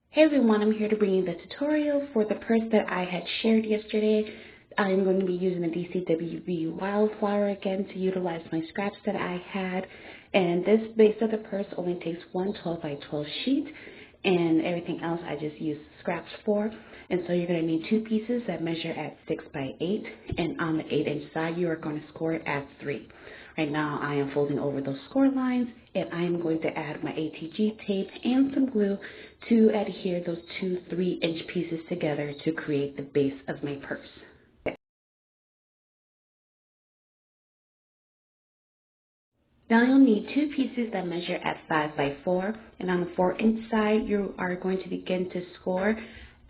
Hey everyone, I'm here to bring you the tutorial for the purse that I had shared yesterday. I'm going to be using the DCWB Wildflower again to utilize my scraps that I had. And this base of the purse only takes one 12 by 12 sheet, and everything else I just use scraps for. And so you're going to need two pieces that measure at 6 by 8, and on the 8-inch side you are going to score it at 3. Right now I am folding over those score lines, and I am going to add my ATG tape and some glue to adhere those two 3-inch pieces together to create the base of my purse. Now you'll need two pieces that measure at 5 by 4, and on the 4-inch side you are going to begin to score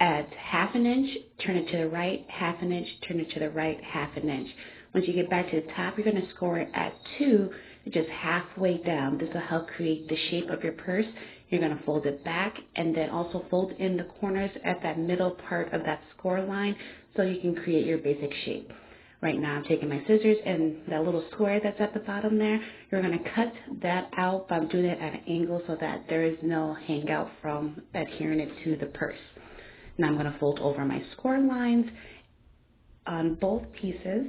at half an inch, turn it to the right, half an inch, turn it to the right, half an inch. Once you get back to the top, you're going to score it at 2, just halfway down. This will help create the shape of your purse. You're going to fold it back and then also fold in the corners at that middle part of that score line so you can create your basic shape. Right now I'm taking my scissors and that little square that's at the bottom there, you're going to cut that out, but I'm doing it at an angle so that there is no hangout from adhering it to the purse. Now I'm going to fold over my score lines on both pieces.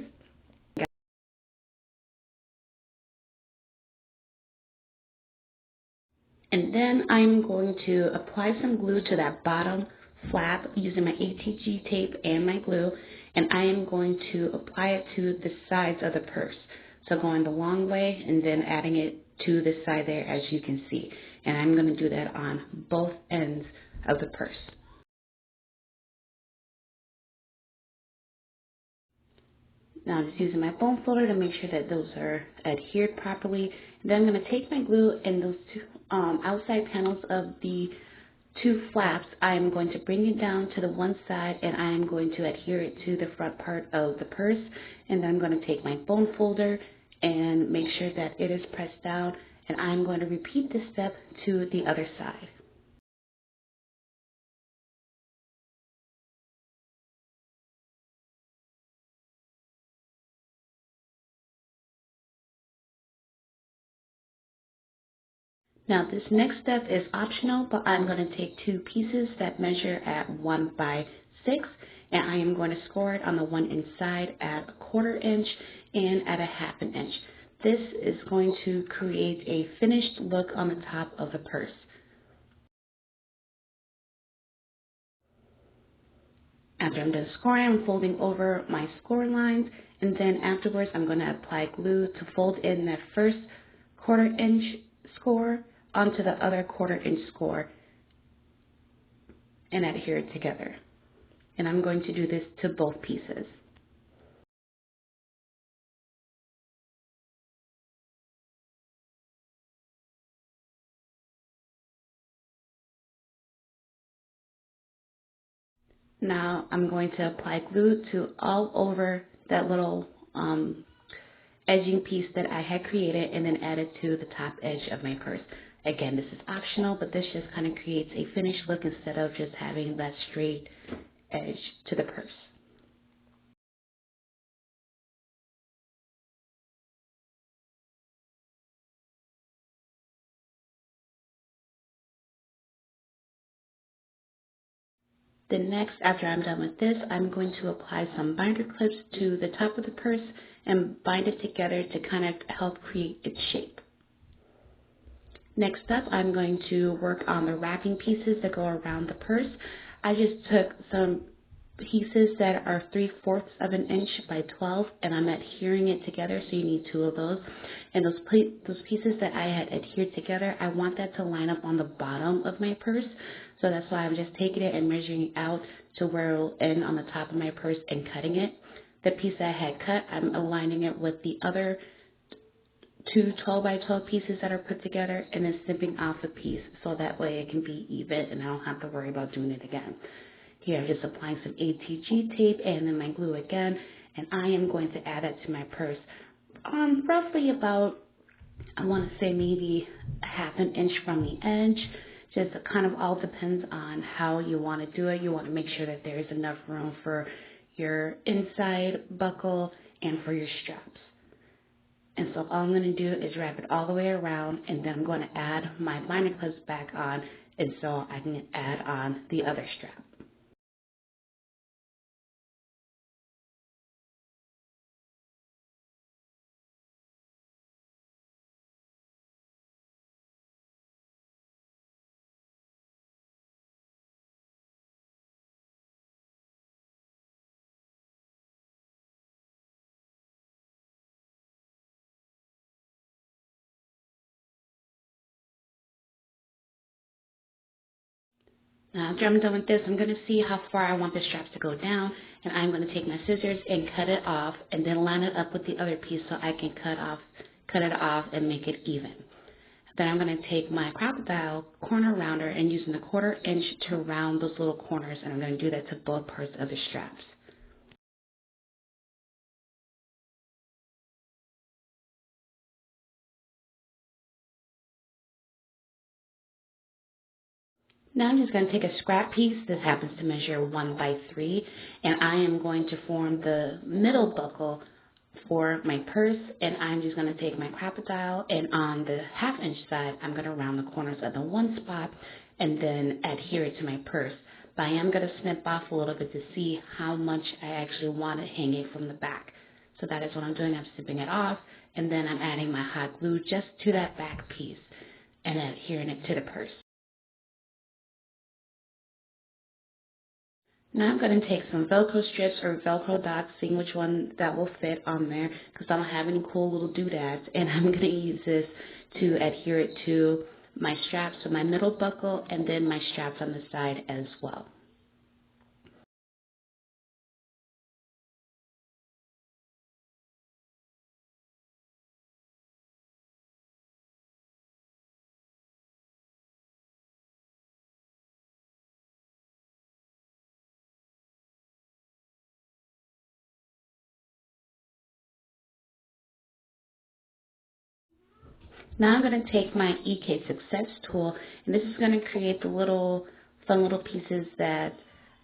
And then I'm going to apply some glue to that bottom flap using my ATG tape and my glue, and I am going to apply it to the sides of the purse. So going the long way and then adding it to the side there, as you can see. And I'm going to do that on both ends of the purse. Now I'm just using my bone folder to make sure that those are adhered properly. Then I'm going to take my glue and those two outside panels of the two flaps. I am going to bring it down to the one side, and I am going to adhere it to the front part of the purse. And then I'm going to take my bone folder and make sure that it is pressed down, and I'm going to repeat this step to the other side. Now this next step is optional, but I'm going to take two pieces that measure at 1 by 6, and I am going to score it on the 1-inch side at 1/4 inch and at a 1/2 inch. This is going to create a finished look on the top of the purse. After I'm done scoring, I'm folding over my score lines, and then afterwards I'm going to apply glue to fold in that first 1/4 inch score onto the other 1/4 inch score and adhere it together. And I'm going to do this to both pieces. Now I'm going to apply glue to all over that little edging piece that I had created, and then add it to the top edge of my purse. Again, this is optional, but this just kind of creates a finished look instead of just having that straight edge to the purse. Then next, after I'm done with this, I'm going to apply some binder clips to the top of the purse and bind it together to kind of help create its shape. Next up, I'm going to work on the wrapping pieces that go around the purse. I just took some pieces that are 3/4 of an inch by 12, and I'm adhering it together, so you need two of those. And those pieces that I had adhered together, I want that to line up on the bottom of my purse, so that's why I'm just taking it and measuring it out to where it will end on the top of my purse and cutting it. The piece that I had cut, I'm aligning it with the other two 12 by 12 pieces that are put together, and then snipping off a piece so that way it can be even and I don't have to worry about doing it again. Here I'm just applying some ATG tape and then my glue again, and I am going to add it to my purse roughly about, I want to say maybe 1/2 inch from the edge. Just kind of all depends on how you want to do it. You want to make sure that there is enough room for your inside buckle and for your straps. And so all I'm going to do is wrap it all the way around, and then I'm going to add my binder clips back on and so I can add on the other strap. Now after I'm done with this, I'm going to see how far I want the straps to go down, and I'm going to take my scissors and cut it off and then line it up with the other piece so I can cut it off and make it even. Then I'm going to take my crocodile corner rounder and using the 1/4 inch to round those little corners, and I'm going to do that to both parts of the straps. Now I'm just going to take a scrap piece. This happens to measure 1 by 3, and I am going to form the middle buckle for my purse, and I'm just going to take my crocodile, and on the 1/2 inch side, I'm going to round the corners of the one spot and then adhere it to my purse. But I am going to snip off a little bit to see how much I actually want it hanging from the back. So that is what I'm doing. I'm snipping it off, and then I'm adding my hot glue just to that back piece and adhering it to the purse. Now I'm going to take some Velcro strips or Velcro dots, seeing which one that will fit on there, because I don't have any cool little doodads, and I'm going to use this to adhere it to my straps, so my middle buckle, and then my straps on the side as well. Now I'm going to take my EK Success tool, and this is going to create the little fun little pieces that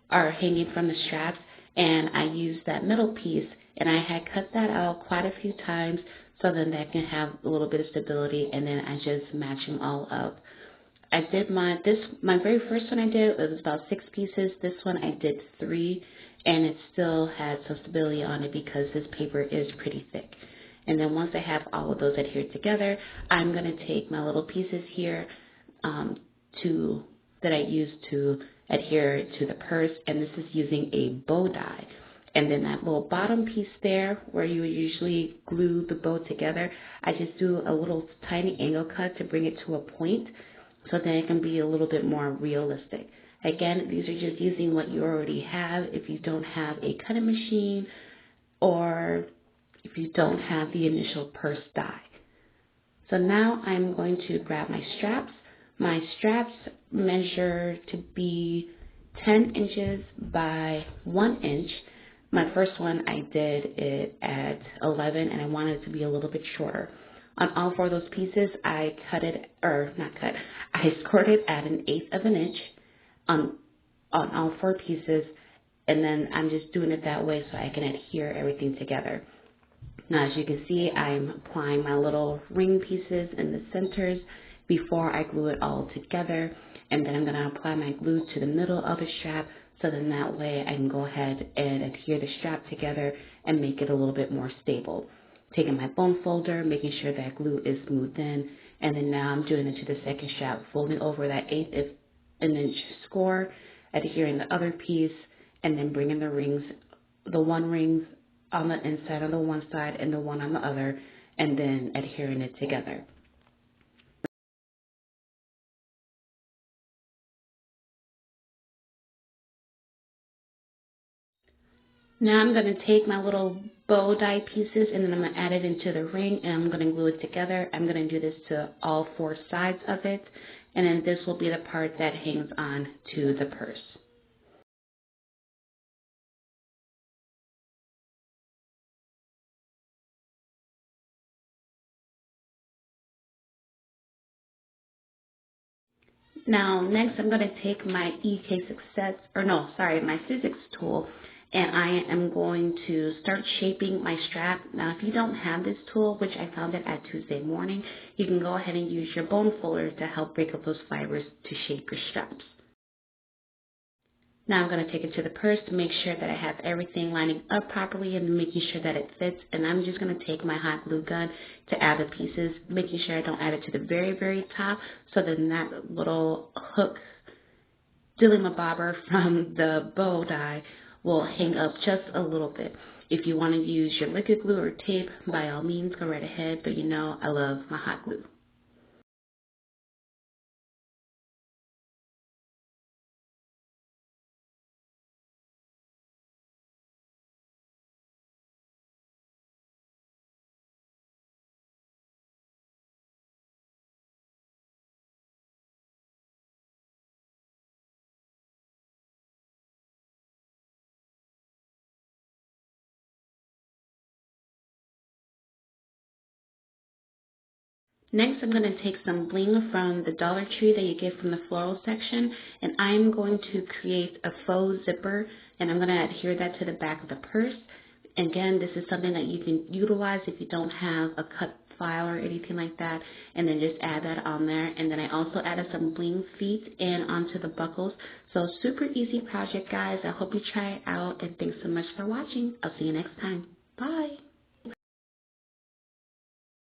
are hanging from the straps, and I used that middle piece, and I had cut that out quite a few times so then that can have a little bit of stability, and then I just match them all up. I did my very first one I did, it was about 6 pieces. This one I did 3, and it still had some stability on it because this paper is pretty thick. And then once I have all of those adhered together, I'm going to take my little pieces here that I use to adhere to the purse, and this is using a bow die. And then that little bottom piece there where you would usually glue the bow together, I just do a little tiny angle cut to bring it to a point so that it can be a little bit more realistic. Again, these are just using what you already have. If you don't have a cutting machine or if you don't have the initial purse die. So now I'm going to grab my straps. My straps measure to be 10 inches by 1 inch. My first one I did it at 11, and I wanted it to be a little bit shorter. On all 4 of those pieces, I I scored it at 1/8 of an inch on all 4 pieces, and then I'm just doing it that way so I can adhere everything together. Now, as you can see, I'm applying my little ring pieces in the centers before I glue it all together, and then I'm going to apply my glue to the middle of the strap, so then that way I can go ahead and adhere the strap together and make it a little bit more stable. Taking my bone folder, making sure that glue is smoothed in, and then now I'm doing it to the second strap, folding over that 1/8 of an inch score, adhering the other piece, and then bringing the rings, the one ring on the inside on the one side and the one on the other, and then adhering it together. Now I'm going to take my little bow die pieces and then I'm going to add it into the ring and I'm going to glue it together. I'm going to do this to all 4 sides of it, and then this will be the part that hangs on to the purse. Now next I'm going to take my my physics tool, and I am going to start shaping my strap. Now, if you don't have this tool, which I found it at Tuesday morning, you can go ahead and use your bone folder to help break up those fibers to shape your straps. Now I'm going to take it to the purse to make sure that I have everything lining up properly and making sure that it fits. And I'm just going to take my hot glue gun to add the pieces, making sure I don't add it to the very, very top, so then that little hook dilly-ma-bobber from the bow tie will hang up just a little bit. If you want to use your liquid glue or tape, by all means, go right ahead, but you know I love my hot glue. Next, I'm going to take some bling from the Dollar Tree that you get from the floral section, and I'm going to create a faux zipper, and I'm going to adhere that to the back of the purse. Again, this is something that you can utilize if you don't have a cut file or anything like that, and then just add that on there. And then I also added some bling feet in onto the buckles. So super easy project, guys. I hope you try it out, and thanks so much for watching. I'll see you next time. Bye.